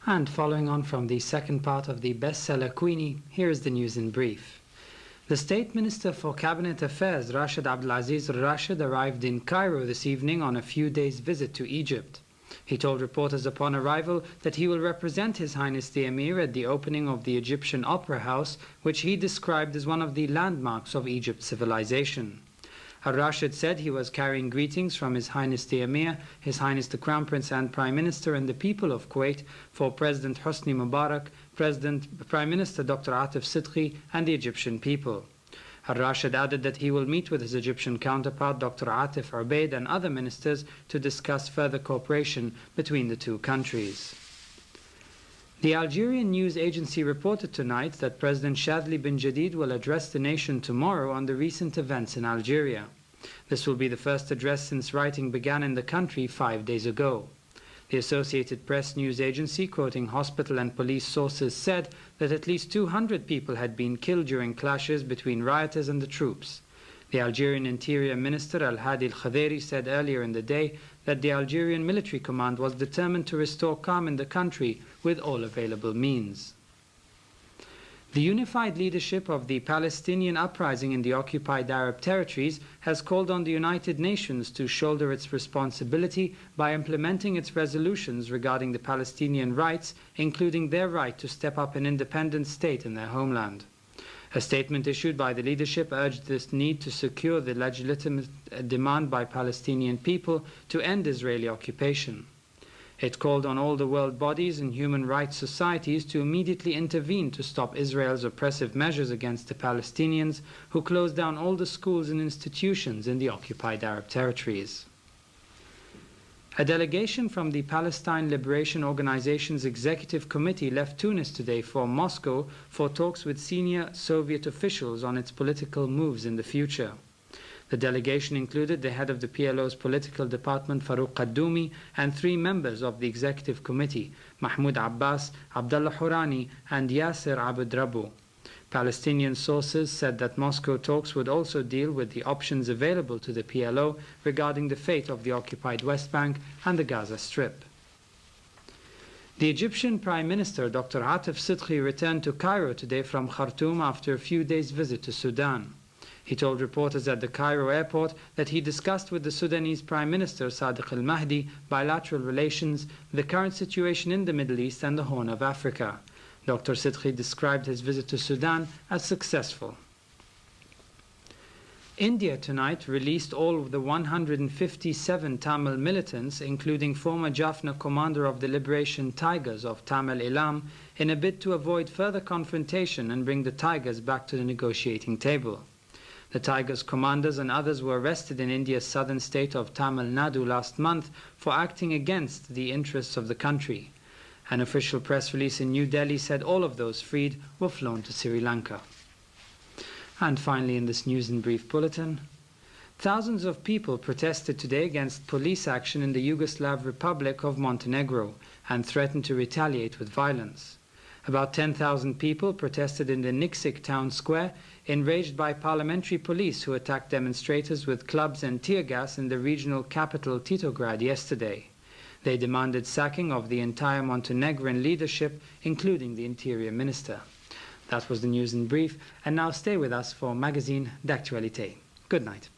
And following on from the second part of the bestseller Queenie, here is the news in brief. The State Minister for Cabinet Affairs, Rashid Abdulaziz Rashid, arrived in Cairo this evening on a few days' visit to Egypt. He told reporters upon arrival that he will represent His Highness the Emir at the opening of the Egyptian Opera House, which he described as one of the landmarks of Egypt's civilization. Al-Rashid said he was carrying greetings from His Highness the Emir, His Highness the Crown Prince and Prime Minister and the people of Kuwait for President Hosni Mubarak, Prime Minister Dr. Atif Sidqi and the Egyptian people. Al-Rashid added that he will meet with his Egyptian counterpart Dr. Atif Ubaid and other ministers to discuss further cooperation between the two countries. The Algerian news agency reported tonight that President Shadli bin Jadid will address the nation tomorrow on the recent events in Algeria. This will be the first address since rioting began in the country 5 days ago. The Associated Press news agency, quoting hospital and police sources, said that at least 200 people had been killed during clashes between rioters and the troops. The Algerian Interior Minister Al-Hadi Al-Khaderi said earlier in the day that the Algerian military command was determined to restore calm in the country with all available means. The unified leadership of the Palestinian uprising in the occupied Arab territories has called on the United Nations to shoulder its responsibility by implementing its resolutions regarding the Palestinian rights, including their right to step up an independent state in their homeland. A statement issued by the leadership urged this need to secure the legitimate demand by Palestinian people to end Israeli occupation. It called on all the world bodies and human rights societies to immediately intervene to stop Israel's oppressive measures against the Palestinians, who closed down all the schools and institutions in the occupied Arab territories. A delegation from the Palestine Liberation Organization's Executive Committee left Tunis today for Moscow for talks with senior Soviet officials on its political moves in the future. The delegation included the head of the PLO's political department, Farouk Qaddoumi, and 3 members of the Executive Committee, Mahmoud Abbas, Abdullah Hourani, and Yasser Abd Rabou. Palestinian sources said that Moscow talks would also deal with the options available to the PLO regarding the fate of the occupied West Bank and the Gaza Strip. The Egyptian Prime Minister, Dr. Atif Sidqi, returned to Cairo today from Khartoum after a few days' visit to Sudan. He told reporters at the Cairo airport that he discussed with the Sudanese Prime Minister Sadiq al-Mahdi bilateral relations, the current situation in the Middle East and the Horn of Africa. Dr. Sidqi described his visit to Sudan as successful. India tonight released all of the 157 Tamil militants, including former Jaffna commander of the Liberation Tigers of Tamil Eelam, in a bid to avoid further confrontation and bring the Tigers back to the negotiating table. The Tigers commanders and others were arrested in India's southern state of Tamil Nadu last month for acting against the interests of the country. An official press release in New Delhi said all of those freed were flown to Sri Lanka. And finally, in this News in Brief bulletin, thousands of people protested today against police action in the Yugoslav Republic of Montenegro and threatened to retaliate with violence. About 10,000 people protested in the Nikšić town square, enraged by parliamentary police who attacked demonstrators with clubs and tear gas in the regional capital Titograd yesterday. They demanded sacking of the entire Montenegrin leadership, including the interior minister. That was the news in brief, and now stay with us for Magazine d'Actualité. Good night.